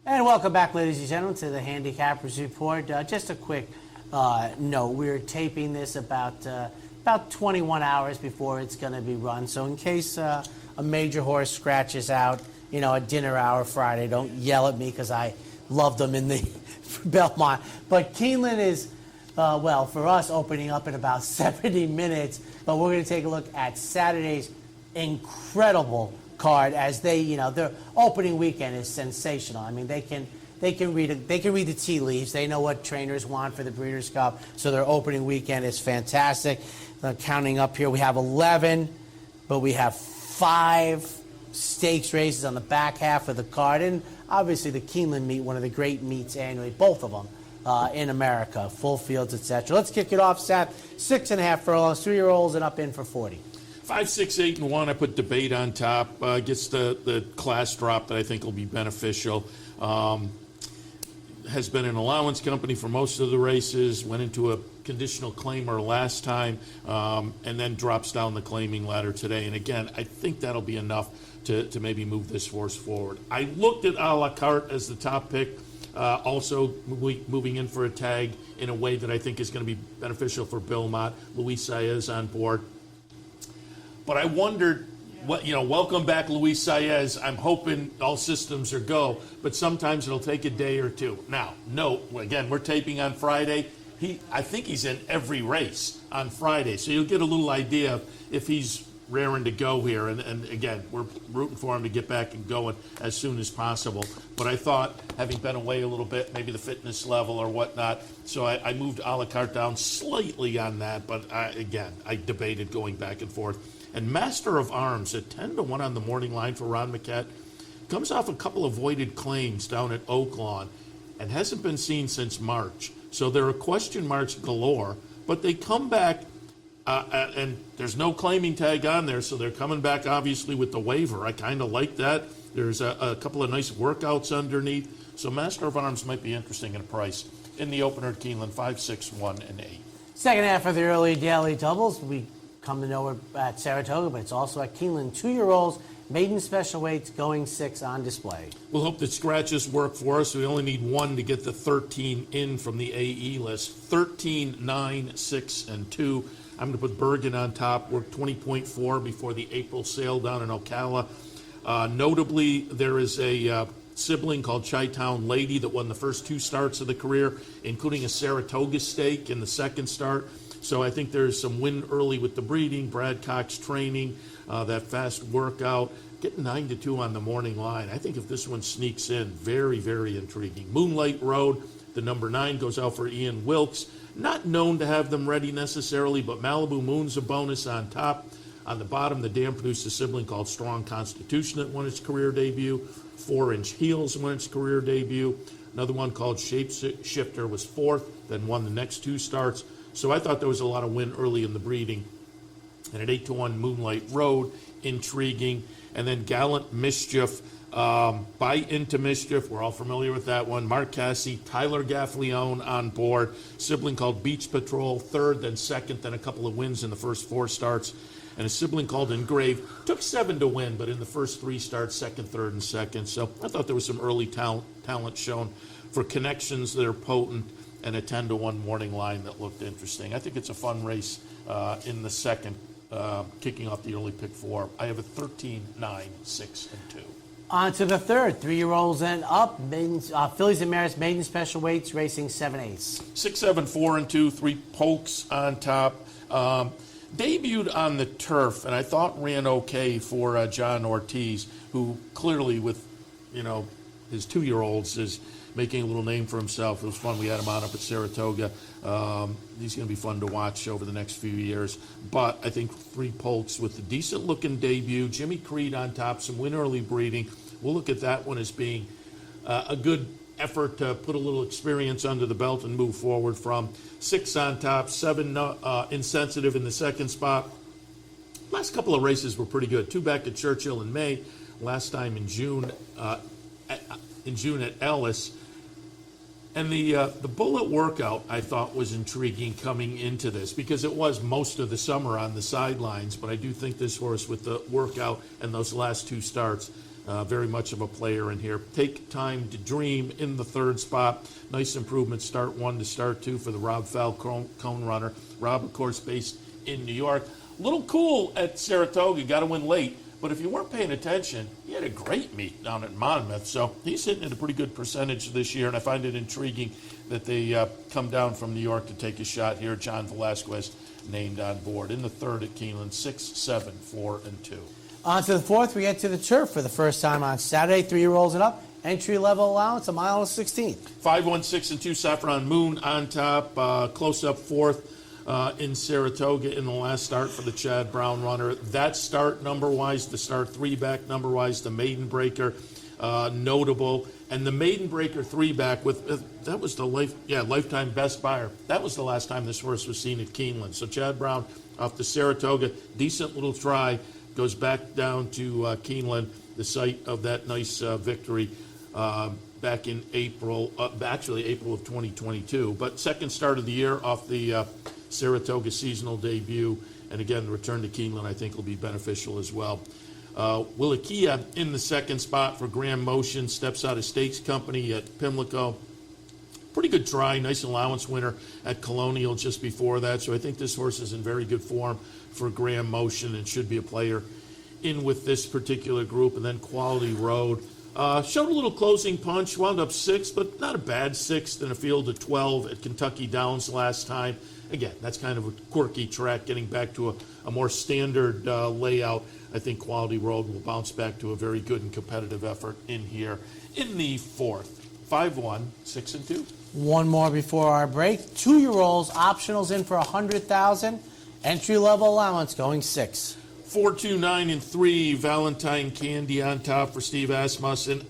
B: And welcome back, ladies and gentlemen, to the Handicappers Report. Just a quick note. We're taping this about 21 hours before it's going to be run. So in case a major horse scratches out a dinner hour Friday. Don't yell at me because I love them in the Belmont. But Keeneland is, for us, opening up in about 70 minutes. But we're going to take a look at Saturday's incredible card as their opening weekend is sensational. I mean, they can read the tea leaves. They know what trainers want for the Breeders' Cup, so their opening weekend is fantastic. Counting up here, we have 11, but we have 5 stakes races on the back half of the card, and obviously the Keeneland meet, one of the great meets annually, both of them in America, full fields, etc. Let's kick it off, Seth. 6.5 furlongs, 3-year-olds, and up in for 40.
C: 5, 6, 8, and 1. I put Debate on top. Gets the class drop that I think will be beneficial. Has been an allowance company for most of the races. Went into a conditional claimer last time, and then drops down the claiming ladder today. And again, I think that'll be enough to maybe move this horse forward. I looked at a la carte as the top pick. Also moving in for a tag in a way that I think is going to be beneficial for Bill Mott. Luis Saez on board. But I wondered, welcome back, Luis Saez. I'm hoping all systems are go, but sometimes it'll take a day or two. Now, note, again, we're taping on Friday. I think he's in every race on Friday, so you'll get a little idea if he's raring to go here. And again, we're rooting for him to get back and going as soon as possible. But I thought, having been away a little bit, maybe the fitness level or whatnot, so I moved a la carte down slightly on that. But I debated going back and forth. And Master of Arms at 10-1 on the morning line for Ron McKett comes off a couple of voided claims down at Oaklawn and hasn't been seen since March. So there are question marks galore, but they come back and there's no claiming tag on there, so they're coming back obviously with the waiver. I kind of like that. There's a couple of nice workouts underneath. So Master of Arms might be interesting in a price. In the opener at Keeneland, 5, 6, 1, and 8.
B: Second half of the early daily doubles. We come to know it at Saratoga, but it's also at Keeneland. 2-year-olds, maiden special weights, going 6 on display.
C: We'll hope that scratches work for us. We only need 1 to get the 13 in from the AE list. 13, 9, 6, and 2. I'm going to put Bergen on top. Worked 20.4 before the April sale down in Ocala. Notably, there is a sibling called Chi-Town Lady that won the first 2 starts of the career, including a Saratoga stake in the second start. So I think there's some win early with the breeding, Brad Cox training, that fast workout, getting 9-2 on the morning line. I think if this one sneaks in, very, very intriguing. Moonlight Road, the number 9, goes out for Ian Wilkes. Not known to have them ready necessarily, but Malibu Moon's a bonus on top. On the bottom, the dam produced a sibling called Strong Constitution that won its career debut. 4-Inch Heels won its career debut. Another one called Shapeshifter was 4th, then won the next 2 starts. So I thought there was a lot of win early in the breeding. And at 8-1, Moonlight Road, intriguing. And then Gallant Mischief, Buy Into Mischief. We're all familiar with that one. Mark Cassie, Tyler Gaffleone on board. Sibling called Beach Patrol, 3rd, then 2nd, then a couple of wins in the first 4 starts. And a sibling called Engrave took 7 to win, but in the first 3 starts, 2nd, 3rd, and 2nd. So I thought there was some early talent shown for connections that are potent, and a 10-1 morning line that looked interesting. I think it's a fun race in the second, kicking off the early pick 4. I have a 13, 9, 6, and 2.
B: On to the third, 3-year-olds and up. Fillies and Mares, maiden special weights, racing 7/8.
C: 6, 7, 4, and 2. 3 pokes on top. Debuted on the turf, and I thought ran okay for John Ortiz, who clearly with, his 2-year-olds is making a little name for himself. It was fun. We had him on up at Saratoga. He's going to be fun to watch over the next few years. But I think 3 Polks with a decent-looking debut. Jimmy Creed on top, some win early breeding. We'll look at that one as being a good effort to put a little experience under the belt and move forward from. 6 on top, 7 Insensitive in the second spot. Last couple of races were pretty good. 2 back at Churchill in May. Last time in June at Ellis. And the bullet workout, I thought, was intriguing coming into this because it was most of the summer on the sidelines. But I do think this horse with the workout and those last 2 starts, very much of a player in here. Take Time to Dream in the 3rd spot. Nice improvement, start 1 to start 2 for the Rob Fell Cone Runner. Rob, of course, based in New York. A little cool at Saratoga, got to win late. But if you weren't paying attention, he had a great meet down at Monmouth. So he's hitting at a pretty good percentage this year, and I find it intriguing that they come down from New York to take a shot here. John Velasquez named on board in the third at Keeneland, 6, 7, 4, and 2.
B: On to the fourth, we get to the turf for the first time on Saturday. 3-year-olds and up. Entry-level allowance, 1 mile and 16.
C: 5, 1, 6, and 2. Saffron Moon on top. Close up fourth in Saratoga in the last start for the Chad Brown runner. That start number-wise, the start 3-back number-wise, the maiden breaker notable. And the maiden breaker 3-back with that was the lifetime best buyer. That was the last time this horse was seen at Keeneland. So Chad Brown off the Saratoga, decent little try, goes back down to Keeneland, the site of that nice victory back in April, April of 2022. But second start of the year off the Saratoga seasonal debut. And again, the return to Keeneland I think will be beneficial as well. Willikia in the second spot for Grand Motion, steps out of Stakes Company at Pimlico. Pretty good try, nice allowance winner at Colonial just before that. So I think this horse is in very good form for Grand Motion and should be a player in with this particular group. And then Quality Road showed a little closing punch, wound up 6th, but not a bad 6th in a field of 12 at Kentucky Downs last time. Again, that's kind of a quirky track, getting back to a more standard layout. I think Quality Road will bounce back to a very good and competitive effort in here in the fourth. 5, 1, 6, and 2.
B: One more before our break. 2-year-olds, optionals in for 100,000. Entry-level allowance going 6.
C: 4, 2, 9, and 3. Valentine Candy on top for Steve Asmussen.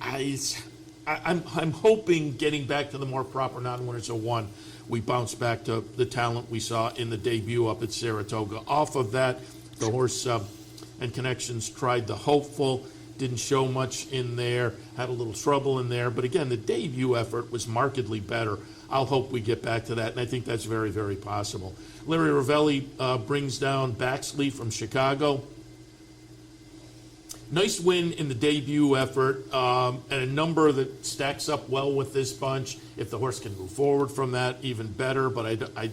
C: I'm hoping getting back to the more proper non-winners of 1. We bounce back to the talent we saw in the debut up at Saratoga. Off of that, the horse and Connections tried the Hopeful. Didn't show much in there, had a little trouble in there. But again, the debut effort was markedly better. I'll hope we get back to that, and I think that's very, very possible. Larry Ravelli brings down Baxley from Chicago. Nice win in the debut effort, and a number that stacks up well with this bunch. If the horse can move forward from that, even better, but I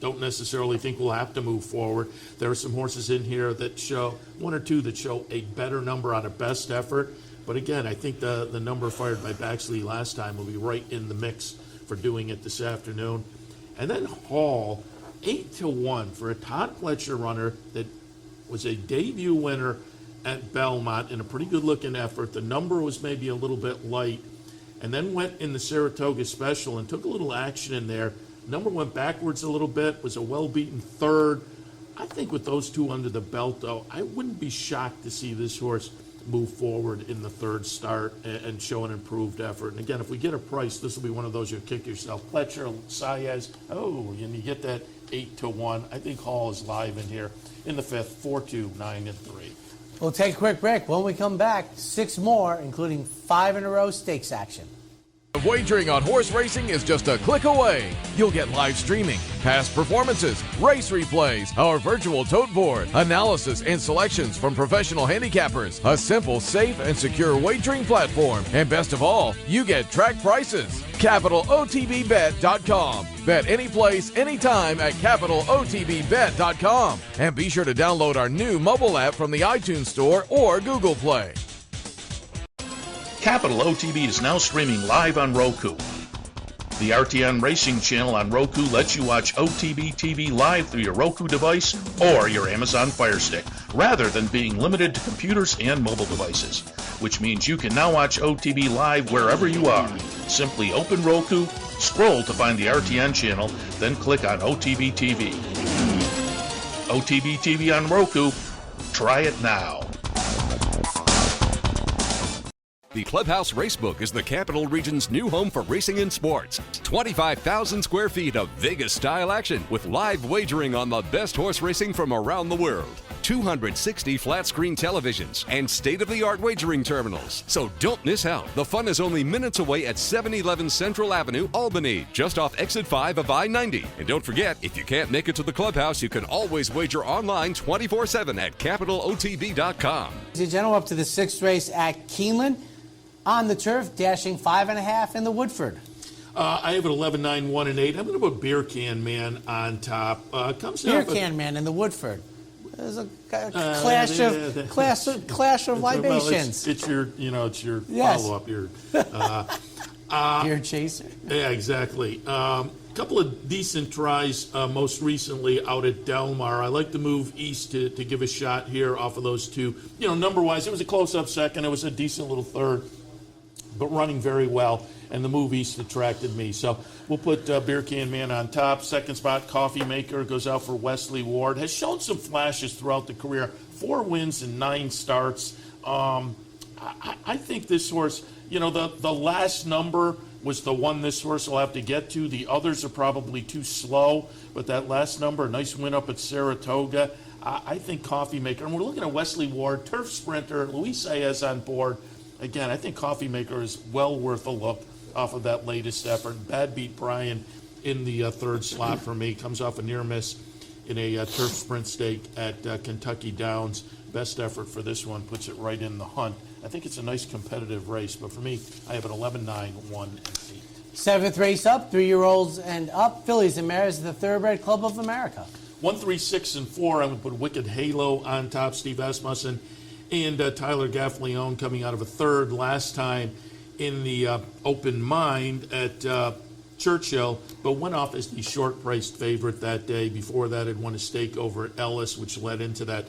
C: don't necessarily think we'll have to move forward. There are some horses in here that show, 1 or 2 that show a better number on a best effort. But again, I think the number fired by Baxley last time will be right in the mix for doing it this afternoon. And then Hall, 8-1 for a Todd Pletcher runner that was a debut winner at Belmont in a pretty good-looking effort. The number was maybe a little bit light, and then went in the Saratoga Special and took a little action in there. Number went backwards a little bit, was a well-beaten third. I think with those 2 under the belt, though, I wouldn't be shocked to see this horse move forward in the third start and show an improved effort. And again, if we get a price, this will be one of those you'll kick yourself. Pletcher, Saez, and you get that 8-1. I think Hall is live in here in the fifth, 4, 2, 9, and 3.
B: We'll take a quick break. When we come back, 6 more, including 5 in a row stakes action.
A: Wagering on horse racing is just a click away. You'll get live streaming, past performances, race replays, our virtual tote board, analysis and selections from professional handicappers, a simple, safe, and secure wagering platform, and best of all, you get track prices. Capitalotbbet.com. Bet any place, anytime at Capitalotbbet.com. And be sure to download our new mobile app from the iTunes Store or Google Play.
D: Capitalotb is now streaming live on Roku. The RTN Racing channel on Roku lets you watch OTB TV live through your Roku device or your Amazon Fire Stick, rather than being limited to computers and mobile devices, which means you can now watch OTB live wherever you are. Simply open Roku, scroll to find the RTN channel, then click on OTB TV. OTB TV on Roku. Try it now.
G: The Clubhouse Racebook is the Capital Region's new home for racing and sports. 25,000 square feet of Vegas-style action with live wagering on the best horse racing from around the world. 260 flat-screen televisions and state-of-the-art wagering terminals. So don't miss out. The fun is only minutes away at 711 Central Avenue, Albany, just off exit 5 of I-90. And don't forget, if you can't make it to the Clubhouse, you can always wager online 24/7 at Capitalotb.com.
B: Ladies and gentlemen, up to the 6th race at Keeneland. On the turf, dashing 5.5 in the Woodford.
C: I have an 11, 9, 1, and 8. I'm going to put Beer Can Man on top.
B: Beer Can Man in the Woodford. There's a clash of libations.
C: Well, it's your
B: Yes.
C: follow-up. Your
B: Beer chaser.
C: yeah, exactly. Couple of decent tries most recently out at Del Mar. I like to move east to give a shot here off of those two. Number-wise, it was a close-up second. It was a decent little third, but running very well. And the move east attracted me. So we'll put Beer Can Man on top. Second spot, Coffee Maker goes out for Wesley Ward. Has shown some flashes throughout the career. 4 wins and 9 starts. I think this horse, the last number was the one this horse will have to get to. The others are probably too slow. But that last number, a nice win up at Saratoga. I think Coffee Maker. And we're looking at Wesley Ward, turf sprinter, Luis Saez on board. Again, I think Coffee Maker is well worth a look off of that latest effort. Bad Beat Brian in the third slot for me. Comes off a near miss in a turf sprint stake at Kentucky Downs. Best effort for this one puts it right in the hunt. I think it's a nice competitive race, but for me, I have an 11, 9, 1, and 8.
B: 7th race up, 3-year-olds and up. Fillies and Mares, the Thoroughbred Club of America.
C: 1, 3, 6, and 4. I'm going to put Wicked Halo on top. Steve Asmussen and Tyler Gaffleone coming out of a third last time in the Open Mind at Churchill, but went off as the short-priced favorite that day. Before that, had won a stake over at Ellis, which led into that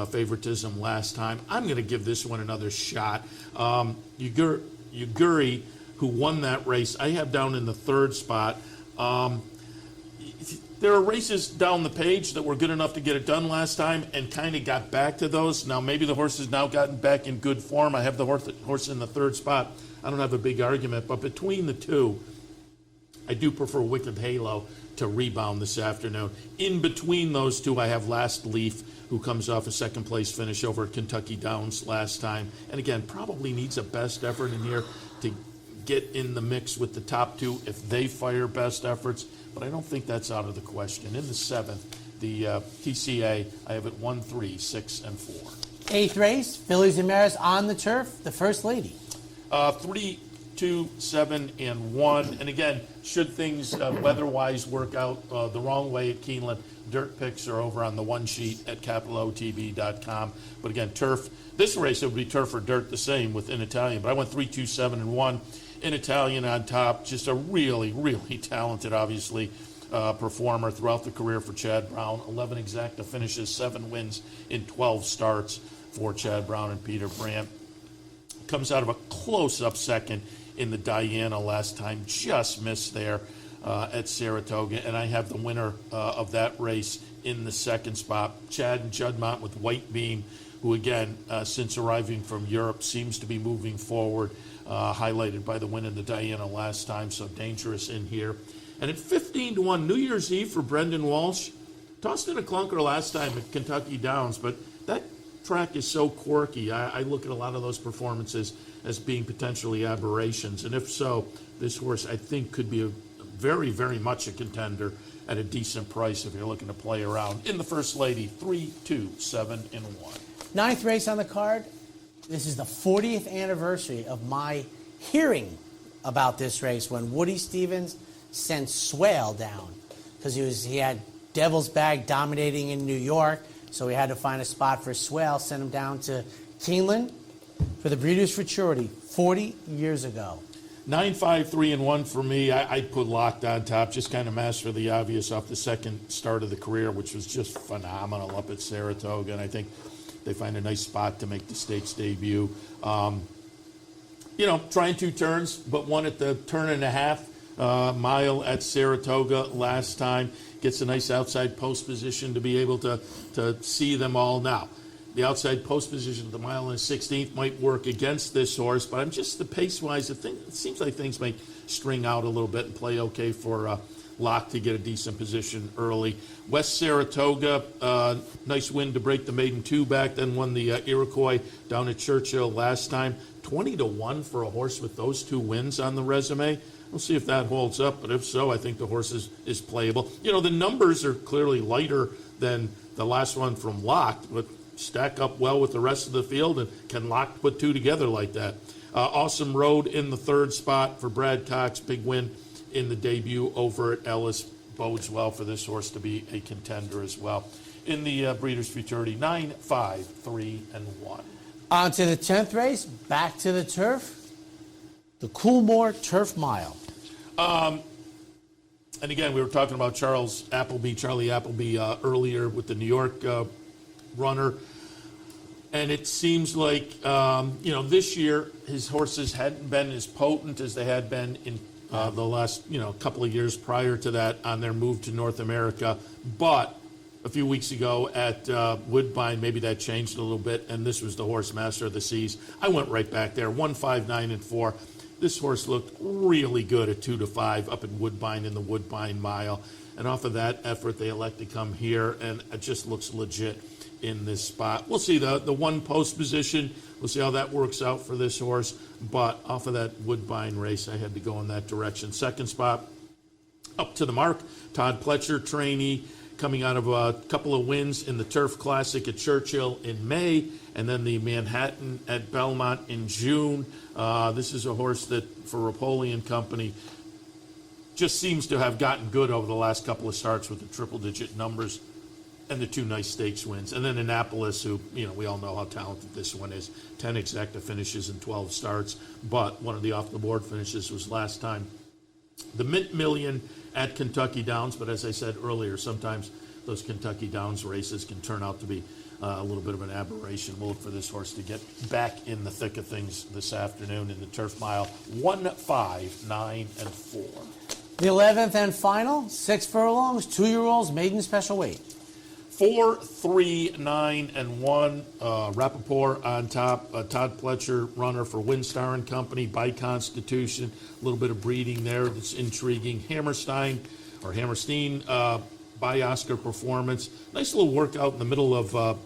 C: favoritism last time. I'm going to give this one another shot. Uguri, who won that race, I have down in the third spot. There are races down the page that were good enough to get it done last time and kind of got back to those. Now, maybe the horse has now gotten back in good form. I have the horse in the third spot. I don't have a big argument, but between the two, I do prefer Wicked Halo to rebound this afternoon. In between those two, I have Last Leaf, who comes off a second-place finish over at Kentucky Downs last time. And again, probably needs a best effort in here to get in the mix with the top two if they fire best efforts. But I don't think that's out of the question. In the 7th, the TCA, I have it 1, 3, 6, and 4.
B: 8th race, Fillies and Mares on the turf, the First Lady.
C: 3, 2, 7, and 1. And again, should things weather-wise work out the wrong way at Keeneland, dirt picks are over on the one sheet at Capitalotb.com. But again, turf. This race, it would be turf or dirt the same with In Italian. But I went 3, 2, 7, and 1. In Italian on top. Just a really, really talented, obviously, performer throughout the career for Chad Brown. 11 exacta finishes, 7 wins in 12 starts for Chad Brown and Peter Brandt. Comes out of a close-up second in the Diana last time. Just missed there at Saratoga. And I have the winner of that race in the second spot. Chad and Juddmonte with White Beam, who, again, since arriving from Europe, seems to be moving forward. Highlighted by the win in the Diana last time, so dangerous in here. And at 15-1, New Year's Eve for Brendan Walsh. Tossed in a clunker last time at Kentucky Downs, but that track is so quirky. I look at a lot of those performances as being potentially aberrations. And if so, this horse, I think, could be a very, very much a contender at a decent price if you're looking to play around. In the First Lady, 3, 2, 7, and 1.
B: 9th race on the card. This is the 40th anniversary of my hearing about this race when Woody Stevens sent Swale down because he had Devil's Bag dominating in New York, so we had to find a spot for Swale, sent him down to Keeneland for the Breeders' Futurity 40 years ago.
C: 9, 5, 3, and 1 for me. I'd put Locked on top, just kind of master the obvious off the second start of the career, which was just phenomenal up at Saratoga, and I think they find a nice spot to make the stakes debut. Trying 2 turns, but one at the turn and a half mile at Saratoga last time. Gets a nice outside post position to be able to see them all. Now, the outside post position at the mile and 16th might work against this horse, but I'm just the pace-wise, it seems like things may string out a little bit and play okay for Locke to get a decent position early. West Saratoga, nice win to break the maiden 2 back, then won the Iroquois down at Churchill last time. 20-1 for a horse with those 2 wins on the resume. We'll see if that holds up, but if so, I think the horse is playable. The numbers are clearly lighter than the last one from Locke, but stack up well with the rest of the field, and can Locke put 2 together like that? Awesome Road in the third spot for Brad Cox, big win in the debut over at Ellis. bodes well for this horse to be a contender as well. In the Breeders' Futurity, 9, 5, 3, and 1.
B: On to the 10th race, back to the turf, the Coolmore Turf Mile.
C: And again, we were talking about Charlie Appleby earlier with the New York runner. And it seems like, this year his horses hadn't been as potent as they had been in the last, couple of years prior to that on their move to North America. But a few weeks ago at Woodbine, maybe that changed a little bit, and this was the horse Master of the Seas. I went right back there, 1, 5, 9, and 4. This horse looked really good at 2 to 5 up in Woodbine in the Woodbine Mile. And off of that effort, they elect to come here, and it just looks legit in this spot. We'll see the one post position. We'll see how that works out for this horse. But off of that Woodbine race, I had to go in that direction. Second spot, up to the mark, Todd Pletcher, trainee, coming out of a couple of wins in the Turf Classic at Churchill in May, and then the Manhattan at Belmont in June. This is a horse that, for Rapoli and Company, just seems to have gotten good over the last couple of starts with the triple-digit numbers and the 2 nice stakes wins. And then Annapolis, who, we all know how talented this one is. 10 exacta finishes in 12 starts, but one of the off-the-board finishes was last time. The Mint Million at Kentucky Downs, but as I said earlier, sometimes those Kentucky Downs races can turn out to be a little bit of an aberration. We'll look for this horse to get back in the thick of things this afternoon in the Turf Mile. 1, 5, 9, and 4.
B: The 11th and final, 6 furlongs, 2-year-olds, maiden special weight.
C: 4, 3, 9, and 1. Rappaport on top. Todd Pletcher, runner for Windstar and Company by Constitution. A little bit of breeding there that's intriguing. Hammerstein by Oscar Performance. Nice little workout in the middle of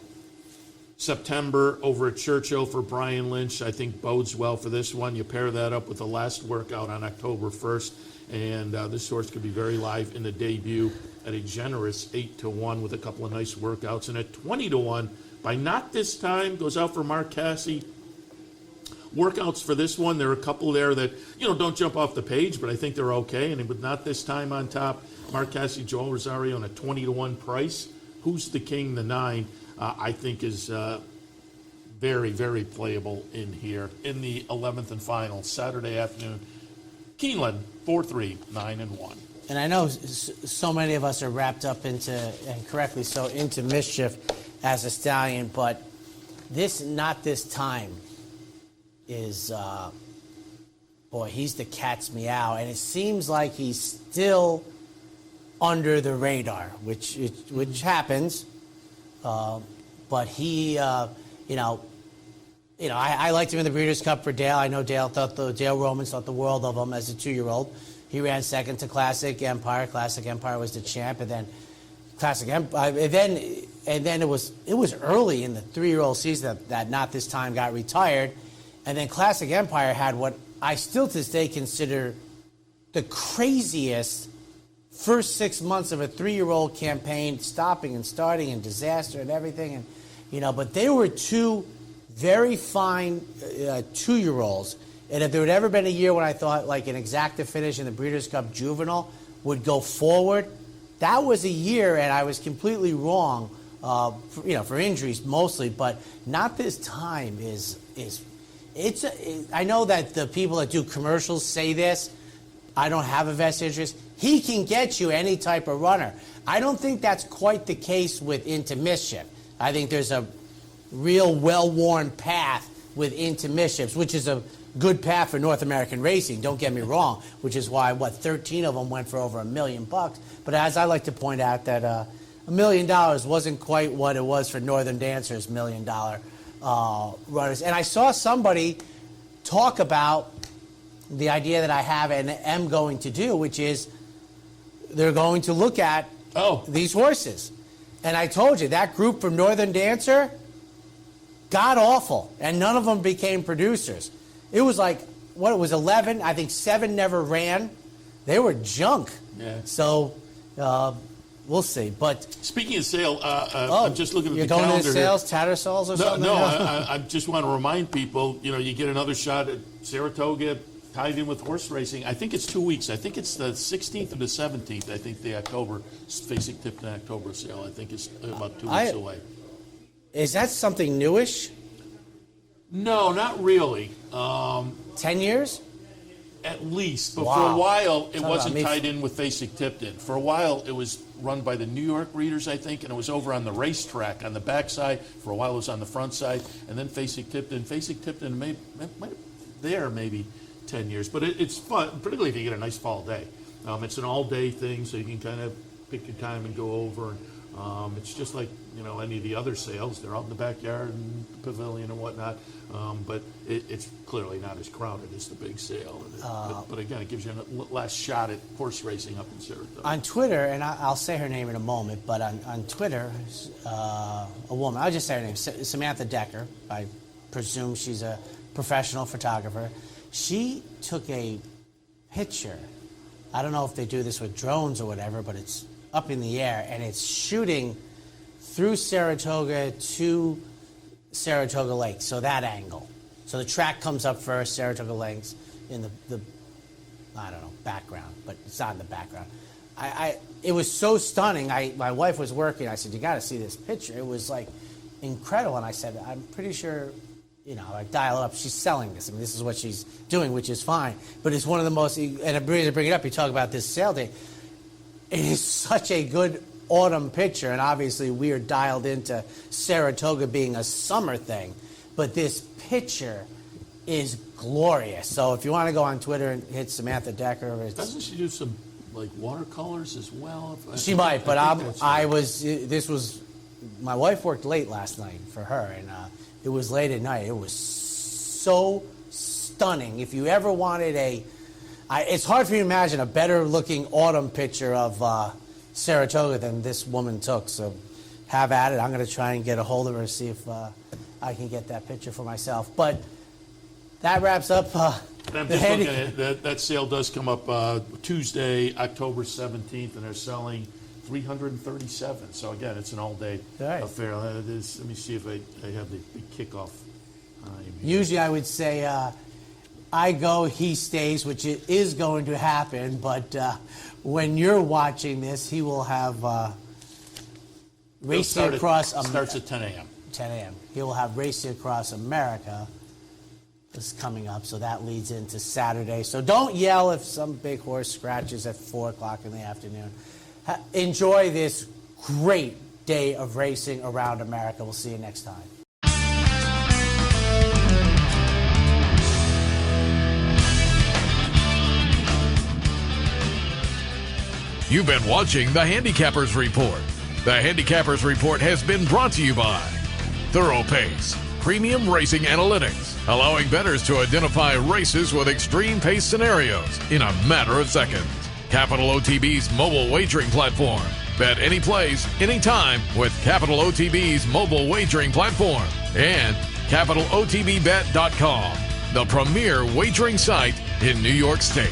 C: September over at Churchill for Brian Lynch. I think bodes well for this one. You pair that up with the last workout on October 1st, and this horse could be very live in the debut at a generous 8 to 1 with a couple of nice workouts. And at 20 to 1, by Not This Time, goes out for Mark Casse. Workouts for this one, there are a couple there that, don't jump off the page, but I think they're okay. And with Not This Time on top, Mark Casse, Joel Rosario on a 20 to 1 price. Who's the King, the 9, I think is very, very playable in here. In the 11th and final, Saturday afternoon, Keeneland, 4, 3, 9, and 1.
B: And I know so many of us are wrapped up into, and correctly so, into Mischief as a stallion, but Not This Time is, he's the cat's meow, and it seems like he's still under the radar, which happens, but he, I liked him in the Breeders' Cup for Dale. I know Dale Romans thought the world of him as a 2-year-old. He ran second to Classic Empire. Classic Empire was the champ, and then Classic Empire, and then it was early in the 3-year-old season that Not This Time got retired, and then Classic Empire had what I still to this day consider the craziest first 6 months of a 3-year-old campaign, stopping and starting and disaster and everything, and but they were 2 very fine 2-year-olds. And if there had ever been a year when I thought like an exacta finish in the Breeders' Cup Juvenile would go forward, that was a year, and I was completely wrong, for injuries mostly. But Not This Time I know that the people that do commercials say this. I don't have a vested interest. He can get you any type of runner. I don't think that's quite the case with Into Mischief. I think there's a real well-worn path with Into Mischiefs, which is a good path for North American racing, don't get me wrong, which is why, 13 of them went for over $1 million. But as I like to point out, that $1 million wasn't quite what it was for Northern Dancers' $1 million runners. And I saw somebody talk about the idea that I have and am going to do, which is they're going to look at these horses. And I told you, that group from Northern Dancer, god awful, and none of them became producers. It was like, it was 11, I think 7 never ran. They were junk. Yeah. So, we'll see. But
C: speaking of sale, I'm just looking at the calendar.
B: You're going to sales, Tattersalls or something?
C: No, I just want to remind people, you get another shot at Saratoga tied in with horse racing. I think it's 2 weeks. I think it's the 16th or the 17th. I think the Facing-Tipton October sale, I think is about 2 weeks away.
B: Is that something newish?
C: No, not really.
B: 10 years?
C: At least. But
B: Wow.
C: for a while, it wasn't tied in with Facing-Tipton. For a while, it was run by the New York Readers, I think, and it was over on the racetrack on the backside. For a while, it was on the front side. And then Facing-Tipton. Facing-Tipton maybe 10 years. But it's fun, particularly if you get a nice fall day. It's an all-day thing, so you can kind of pick your time and go over. It's just like, any of the other sales. They're out in the backyard and the pavilion and whatnot. But it's clearly not as crowded as the big sale. But again, it gives you a last shot at horse racing up in Saratoga.
B: On Twitter, and I'll say her name in a moment, but on Twitter, a woman, I'll just say her name, Samantha Decker. I presume she's a professional photographer. She took a picture. I don't know if they do this with drones or whatever, but it's up in the air, and it's shooting through Saratoga to Saratoga Lake, so that angle. So the track comes up first, Saratoga Lake's in the I don't know, background, but it's not in the background. It was so stunning. My wife was working. I said, you got to see this picture. It was like incredible. And I said, I'm pretty sure, I dial it up. She's selling this. I mean, this is what she's doing, which is fine. But it's one of the most, and I'm ready to bring it up. You talk about this sale day. It is such a good autumn picture, and obviously we are dialed into Saratoga being a summer thing, but this picture is glorious. So if you want to go on Twitter and hit Samantha Decker,
C: doesn't she do some watercolors as well?
B: She might, but my wife worked late last night for her, and it was late at night. It was so stunning. If you ever wanted it's hard for you to imagine a better looking autumn picture of Saratoga than this woman took. So have at it. I'm going to try and get a hold of her, see if I can get that picture for myself. But that wraps up
C: I'm just looking at it. That sale does come up Tuesday, October 17th, and they're selling 337. So again, it's an all-day affair. Let me see if I have the kickoff time.
B: Usually I would say I go, he stays, which it is going to happen, but when you're watching this, he will have Racing Across America.
C: Starts at 10 a.m.
B: 10 a.m. He will have Racing Across America is coming up, so that leads into Saturday. So don't yell if some big horse scratches at 4 o'clock in the afternoon. Enjoy this great day of racing around America. We'll see you next time.
A: You've been watching the Handicappers Report. The Handicappers Report has been brought to you by Thorough Pace, Premium Racing Analytics, allowing bettors to identify races with extreme pace scenarios in a matter of seconds. Capitalotb's mobile wagering platform. Bet any place, anytime with Capitalotb's mobile wagering platform. And CapitalOTBBet.com, the premier wagering site in New York State.